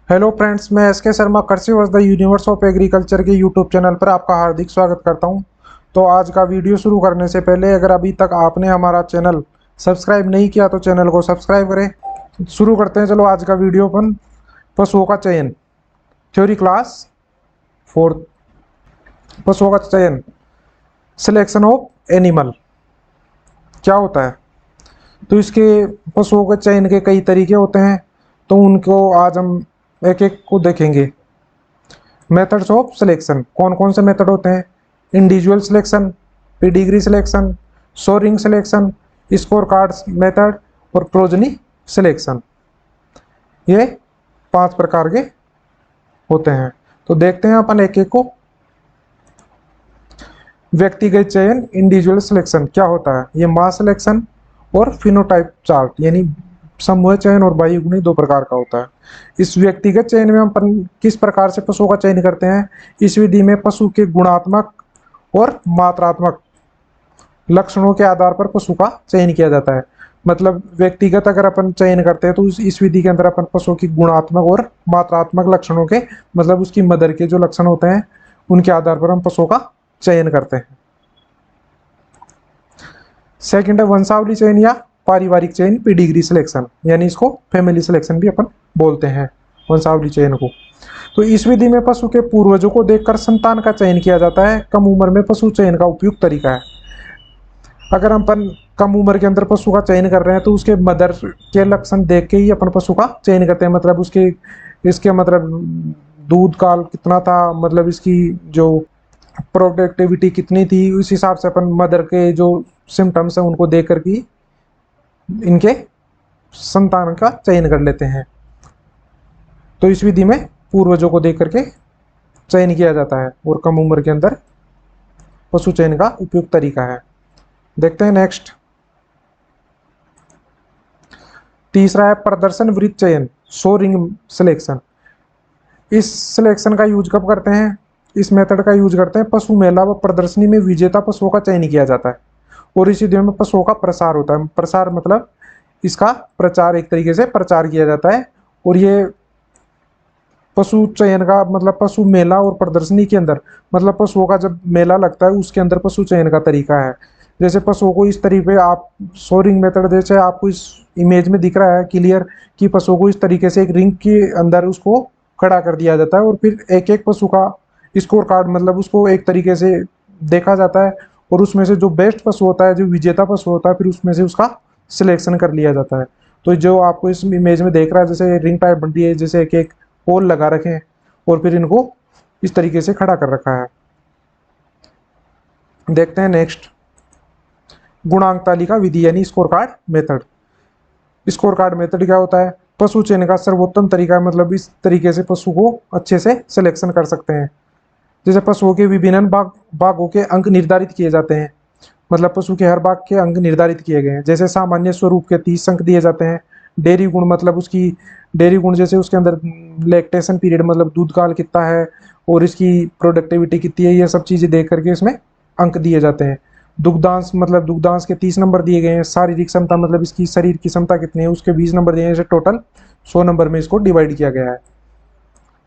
Hello friends, मैं S के शर्मा कृषि वर्ष द यूनिवर्स ऑफ एग्रीकल्चर के यूट्यूब चैनल पर आपका हार्दिक स्वागत करता हूं। तो आज का वीडियो शुरू करने से पहले अगर अभी तक आपने हमारा चैनल सब्सक्राइब नहीं किया तो चैनल को सब्सक्राइब करें। शुरू करते हैं, चलो आज का वीडियो अपन पशुओं का चयन, थ्योरी क्लास फोर्थ। पशुओं का चयन, सिलेक्शन ऑफ एनिमल क्या होता है। तो इसके पशुओं के चयन के कई तरीके होते हैं, तो उनको आज हम एक एक को देखेंगे। मेथड्स ऑफ सिलेक्शन, कौन कौन से मेथड होते हैं। Individual selection, pedigree selection, soaring selection, score card method और प्रोजनी सिलेक्शन। ये 5 प्रकार के होते हैं। तो देखते हैं अपन एक एक को। व्यक्तिगत चयन, इंडिविजुअल सिलेक्शन क्या होता है। ये मास सिलेक्शन और फिनोटाइप चार्ट यानी समूह चयन और बाह्यगुणी 2 प्रकार का होता है। इस व्यक्तिगत चयन में हम किस प्रकार से पशुओं का चयन करते हैं। इस विधि में पशु के गुणात्मक और मात्रात्मक लक्षणों के आधार पर पशु का चयन किया जाता है। मतलब व्यक्तिगत अगर अपन चयन करते हैं तो इस विधि के अंदर अपन पशु की गुणात्मक और मात्रात्मक लक्षणों के, मतलब उसकी मदर के जो लक्षण होते हैं उनके आधार पर हम पशुओं का चयन करते हैं। सेकंड है वंशावली चयन या पारिवारिक चयन, पेडिग्री सिलेक्शन, यानी इसको फैमिली सिलेक्शन भी अपन बोलते हैं वंशावली चयन को। तो इस विधि में पशु के पूर्वजों को देखकर संतान का चयन किया जाता है। कम उम्र में पशु चयन का उपयुक्त तरीका है। अगर अपन कम उम्र के अंदर पशु का चयन कर रहे हैं तो उसके मदर के लक्षण देख के ही अपन पशु का चयन करते हैं। मतलब उसके इसके मतलब दूध काल कितना था, मतलब इसकी जो प्रोडक्टिविटी कितनी थी, उस हिसाब से अपन मदर के जो सिम्टम्स हैं उनको देख कर के इनके संतान का चयन कर लेते हैं। तो इस विधि में पूर्वजों को देख करके चयन किया जाता है और कम उम्र के अंदर पशु चयन का उपयुक्त तरीका है। देखते हैं नेक्स्ट। तीसरा है प्रदर्शन वृत्त चयन, सोरिंग सिलेक्शन। इस सिलेक्शन का यूज कब करते हैं, इस मेथड का यूज करते हैं पशु मेला व प्रदर्शनी में विजेता पशुओं का चयन किया जाता है और इसी दिन में पशुओं का प्रसार होता है। प्रसार मतलब इसका प्रचार, एक तरीके से प्रचार किया जाता है। और ये पशु चयन का मतलब पशु मेला और प्रदर्शनी के अंदर, मतलब पशुओं का जब मेला लगता है उसके अंदर पशु चयन का तरीका है। जैसे पशुओं को इस तरीके आप सोरिंग मेथड, जैसे आपको इस इमेज में दिख रहा है क्लियर कि पशुओं को इस तरीके से एक रिंग के अंदर उसको खड़ा कर दिया जाता है और फिर एक एक पशु का स्कोर कार्ड, मतलब उसको एक तरीके से देखा जाता है और उसमें से जो बेस्ट पशु होता है, जो विजेता पशु होता है, फिर उसमें से उसका सिलेक्शन कर लिया जाता है। तो जो आपको इस इमेज में देख रहा है, जैसे रिंग टाइप बन है, जैसे एक एक पोल लगा रखे हैं और फिर इनको इस तरीके से खड़ा कर रखा है। देखते हैं नेक्स्ट। गुणांक तालिका विधि यानी score card method. Score card method क्या होता है, पशु चयन का सर्वोत्तम तरीका है। मतलब इस तरीके से पशु को अच्छे से सिलेक्शन कर सकते हैं। जैसे पशुओं के विभिन्न भागों के अंक निर्धारित किए जाते हैं। मतलब पशु के हर भाग के अंक निर्धारित किए गए हैं। जैसे सामान्य स्वरूप के 30 अंक दिए जाते हैं। डेयरी गुण, मतलब उसकी डेयरी गुण, जैसे उसके अंदर लैक्टेशन पीरियड, मतलब दूध काल कितना है और इसकी प्रोडक्टिविटी कितनी है, ये सब चीजें देख करके इसमें अंक दिए जाते हैं। दुग्धांश, मतलब दुग्धांश के 30 नंबर दिए गए हैं। शारीरिक क्षमता, मतलब इसकी शरीर की क्षमता कितनी है, उसके 20 नंबर दिए हैं। जैसे टोटल 100 नंबर में इसको डिवाइड किया गया है।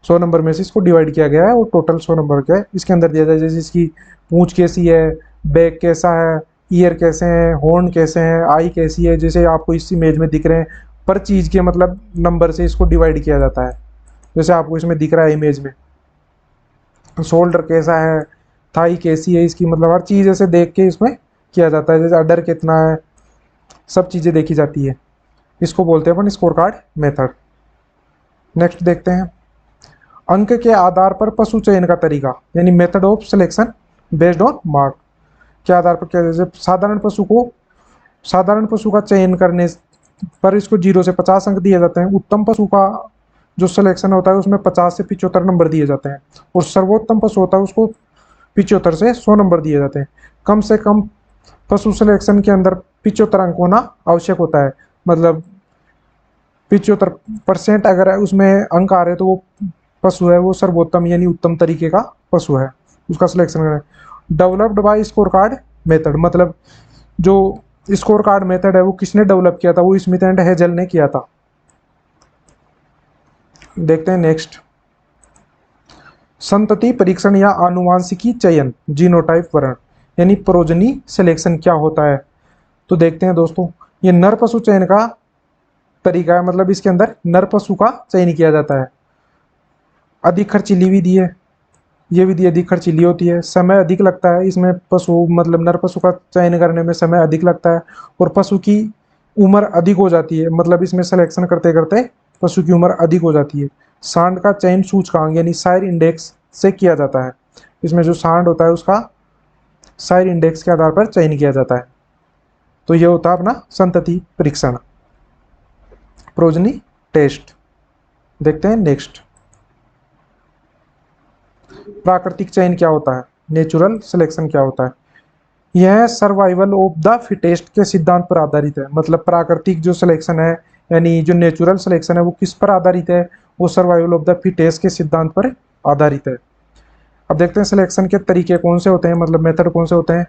100 नंबर में से इसको डिवाइड किया गया है और टोटल 100 नंबर का इसके अंदर दिया जाए। जैसे इसकी पूंछ कैसी है, बैक कैसा है, ईयर कैसे हैं, हॉर्न कैसे हैं, आई कैसी है, जैसे आपको इस इमेज में दिख रहे हैं। पर चीज के मतलब नंबर से इसको डिवाइड किया जाता है। जैसे आपको इसमें दिख रहा है इमेज में, शोल्डर कैसा है, थाई कैसी है, इसकी मतलब हर चीज ऐसे देख के इसमें किया जाता है। जैसे अडर कितना है, सब चीजें देखी जाती है। इसको बोलते हैं अपन स्कोर कार्ड मेथड। नेक्स्ट देखते हैं। अंक के आधार पर पशु चयन का तरीका यानी method of selection based on mark के आधार पर क्या। जैसे साधारण पशु का चयन करने पर इसको 0 से 50 अंक दिए जाते हैं। उत्तम पशु का जो सिलेक्शन होता है उसमें 50 से 75 नंबर दिए जाते हैं और सर्वोत्तम पशु होता है उसको 75 से 100 नंबर दिए जाते हैं। कम से कम पशु सिलेक्शन के अंदर 75 अंक होना आवश्यक होता है। मतलब 75% अगर उसमें अंक आ रहे तो वो पशु है वो सर्वोत्तम यानी उत्तम तरीके का पशु है, उसका सिलेक्शन करें। Developed by score card method, मतलब जो स्कोर कार्ड मेथड है वो किसने डेवलप किया था, वो स्मिथ एंड हेजल ने किया था। देखते हैं नेक्स्ट, संतति परीक्षण या आनुवांशिकी चयन, जीनोटाइप वर्ण यानी प्रोजनी सिलेक्शन क्या होता है। तो देखते हैं दोस्तों, ये नर पशु चयन का तरीका है, मतलब इसके अंदर नर पशु का चयन किया जाता है। अधिक खर्चीली विधि है, ये विधि अधिक खर्चीली होती है, समय अधिक लगता है इसमें, पशु मतलब नर पशु का चयन करने में समय अधिक लगता है, और पशु की उम्र अधिक हो जाती है, मतलब इसमें सिलेक्शन करते करते पशु की उम्र अधिक हो जाती है। सांड का चयन सूचकांक यानी साइर इंडेक्स से किया जाता है, इसमें जो सांड होता है उसका साइर इंडेक्स के आधार पर चयन किया जाता है। तो ये होता है अपना संतति परीक्षण, प्रोजनी टेस्ट। देखते हैं नेक्स्ट, प्राकृतिक चयन क्या होता है, नेचुरल सिलेक्शन क्या होता है। यह सर्वाइवल ऑफ द फिटेस्ट के सिद्धांत पर आधारित है, मतलब प्राकृतिक जो सिलेक्शन है यानी जो नेचुरल सिलेक्शन है वो किस पर आधारित है, वो सर्वाइवल ऑफ द फिटेस्ट के सिद्धांत पर आधारित है। अब देखते हैं सिलेक्शन के तरीके कौन से होते हैं, मतलब मेथड कौन से होते हैं।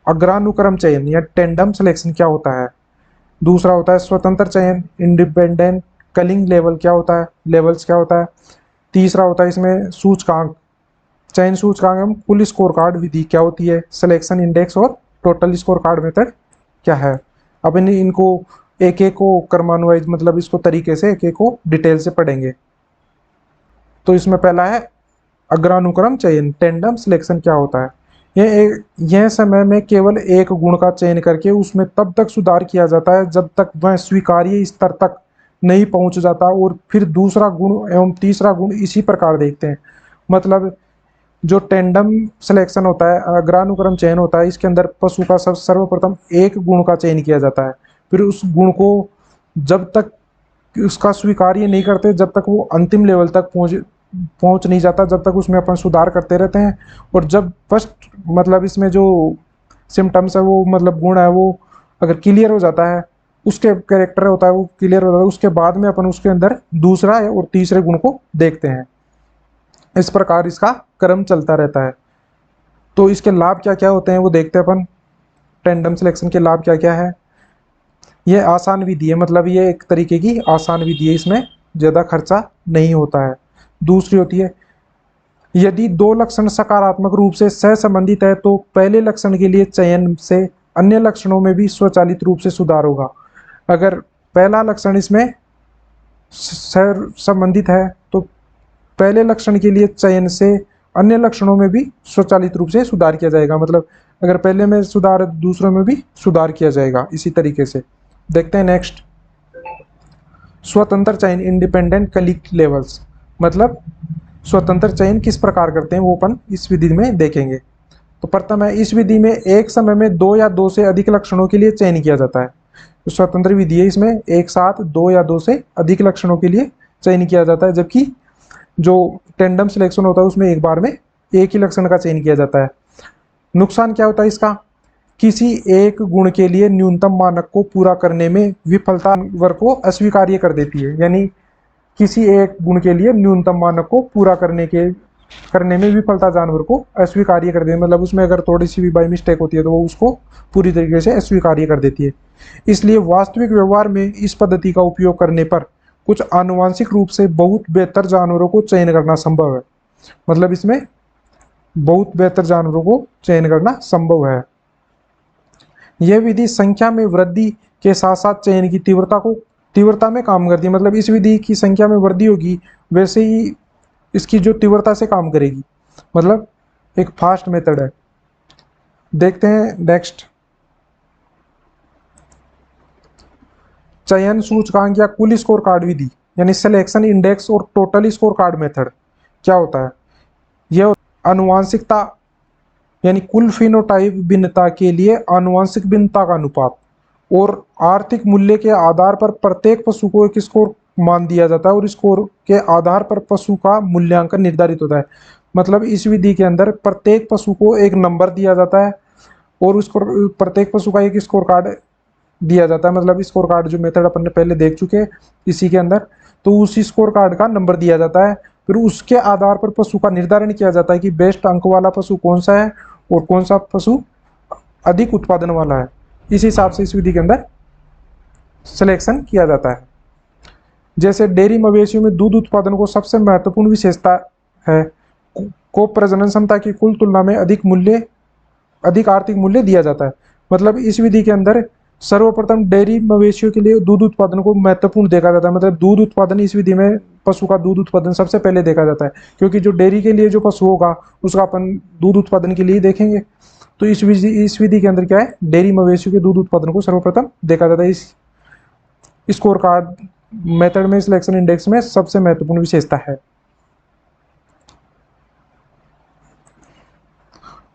अग्रानुक्रम चयन या टेंडम सिलेक्शन क्या होता है। दूसरा होता है स्वतंत्र चयन, इंडिपेंडेंट कलिंग लेवल क्या होता है, लेवल्स क्या होता है। तीसरा होता है इसमें सूचकांक, चयन सूचकांक एवं कुल स्कोर कार्ड विधि क्या होती है, सिलेक्शन इंडेक्स और टोटल स्कोर कार्ड मेथड क्या है। अब इनको एक एक को क्रमानुवाइज, मतलब इसको तरीके से एक एक को डिटेल से पढ़ेंगे। तो इसमें पहला है अग्रानुक्रम चयन, टेंडम सिलेक्शन क्या होता है। यह समय में केवल एक गुण का चयन करके उसमें तब तक सुधार किया जाता है जब तक वह स्वीकार्य स्तर तक नहीं पहुंच जाता, और फिर दूसरा गुण एवं तीसरा गुण इसी प्रकार देखते हैं। मतलब जो टेंडम सिलेक्शन होता है, अग्रानुक्रम चयन होता है, इसके अंदर पशु का सर्वप्रथम एक गुण का चयन किया जाता है, फिर उस गुण को जब तक उसका स्वीकार्य नहीं करते जब तक वो अंतिम लेवल तक पहुंच नहीं जाता, जब तक उसमें अपन सुधार करते रहते हैं। और जब फर्स्ट मतलब इसमें जो सिम्टम्स है वो मतलब गुण है वो अगर क्लियर हो जाता है, उसके कैरेक्टर होता है वो क्लियर हो जाता है, उसके बाद में अपन उसके अंदर दूसरा और तीसरे गुण को देखते हैं। इस प्रकार इसका क्रम चलता रहता है। तो इसके लाभ क्या क्या होते हैं वो देखते हैं अपन। टेंडम सिलेक्शन के लाभ क्या क्या है। ये आसान विधि है, मतलब ये एक तरीके की आसान विधि है, इसमें ज़्यादा खर्चा नहीं होता है। दूसरी होती है, यदि दो लक्षण सकारात्मक रूप से सहसंबंधित है तो पहले लक्षण के लिए चयन से अन्य लक्षणों में भी स्वचालित रूप से सुधार होगा। अगर पहला लक्षण इसमें संबंधित है तो पहले लक्षण के लिए चयन से अन्य लक्षणों में भी स्वचालित रूप से सुधार किया जाएगा, मतलब अगर पहले में सुधार दूसरों में भी सुधार किया जाएगा इसी तरीके से। देखते हैं नेक्स्ट, स्वतंत्र चयन, इंडिपेंडेंट क्लिक लेवल्स, मतलब स्वतंत्र चयन किस प्रकार करते हैं वो अपन इस विधि में देखेंगे। तो प्रथम है, इस विधि में एक समय में दो या दो से अधिक लक्षणों के लिए चयन किया जाता है। तो स्वतंत्र विधि है, इसमें एक साथ दो या दो से अधिक लक्षणों के लिए चयन किया जाता है, जबकि जो टेंडम सिलेक्शन होता है उसमें एक बार में एक ही लक्षण का चयन किया जाता है। नुकसान क्या होता है इसका, किसी एक गुण के लिए न्यूनतम मानक को पूरा करने में विफलता वर्ग को अस्वीकार्य कर देती है, यानी किसी एक गुण के लिए न्यूनतम मानक को पूरा करने में विफलता जानवर को अस्वीकार्य कर देती है, मतलब उसमें अगर थोड़ी सी भी बाई मिस्टेक होती है तो वो उसको पूरी तरीके से अस्वीकार्य कर देती है। इसलिए वास्तविक व्यवहार में इस पद्धति का उपयोग करने पर कुछ आनुवांशिक रूप से बहुत बेहतर जानवरों को चयन करना संभव है, मतलब इसमें बहुत बेहतर जानवरों को चयन करना संभव है। यह विधि संख्या में वृद्धि के साथ साथ चयन की तीव्रता में काम करती है, मतलब इस विधि की संख्या में वृद्धि होगी वैसे ही इसकी जो तीव्रता से काम करेगी, मतलब एक फास्ट मेथड है। देखते हैं नेक्स्ट, चयन सूचकांक या कुल स्कोर कार्ड विधि यानी सिलेक्शन इंडेक्स और टोटल स्कोर कार्ड मेथड क्या होता है। यह आनुवांशिकता यानी कुल फिनोटाइप भिन्नता के लिए आनुवांशिक भिन्नता का अनुपात और आर्थिक मूल्य के आधार पर प्रत्येक पशु को एक स्कोर मान दिया जाता है और स्कोर के आधार पर पशु का मूल्यांकन निर्धारित होता है। मतलब इस विधि के अंदर प्रत्येक पशु को एक नंबर दिया जाता है और उसको प्रत्येक पशु का एक स्कोर कार्ड दिया जाता है, मतलब स्कोर कार्ड जो मेथड अपन ने पहले देख चुके हैं इसी के अंदर, तो उसी स्कोर कार्ड का नंबर दिया जाता है, फिर उसके आधार पर पशु का निर्धारण किया जाता है कि बेस्ट अंक वाला पशु कौन सा है और कौन सा पशु अधिक उत्पादन वाला है। इस हिसाब से इस विधि के अंदर सिलेक्शन किया जाता है। जैसे डेयरी मवेशियों में दूध उत्पादन को सबसे महत्वपूर्ण विशेषता है को प्रजनन क्षमता की कुल तुलना में अधिक आर्थिक मूल्य दिया जाता है। मतलब इस विधि के अंदर सर्वप्रथम डेयरी मवेशियों के लिए दूध उत्पादन को महत्वपूर्ण देखा जाता है। मतलब दूध उत्पादन इस विधि में पशु का दूध उत्पादन सबसे पहले देखा जाता है, क्योंकि जो डेयरी के लिए जो पशु होगा उसका अपन दूध उत्पादन के लिए देखेंगे। तो इस विधि के अंदर क्या है, डेयरी मवेशियों के दूध उत्पादन को सर्वप्रथम देखा जाता है। इस स्कोर कार्ड मेथड में सिलेक्शन इंडेक्स में सबसे महत्वपूर्ण विशेषता है।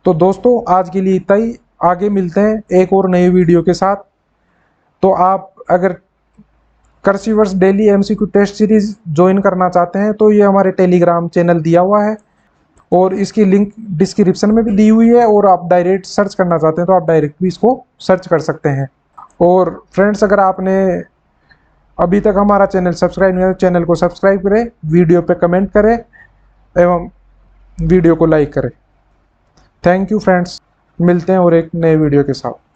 तो दोस्तों आज के लिए इतना ही, आगे मिलते हैं एक और नई वीडियो के साथ। तो आप अगर कृषि वर्ष daily MCQ test series join करना चाहते हैं तो ये हमारे टेलीग्राम चैनल दिया हुआ है और इसकी लिंक डिस्क्रिप्शन में भी दी हुई है, और आप डायरेक्ट सर्च करना चाहते हैं तो आप डायरेक्ट भी इसको सर्च कर सकते हैं। और फ्रेंड्स अगर आपने अभी तक हमारा चैनल सब्सक्राइब नहीं किया तो चैनल को सब्सक्राइब करें, वीडियो पे कमेंट करें एवं वीडियो को लाइक करें। थैंक यू फ्रेंड्स, मिलते हैं और एक नए वीडियो के साथ।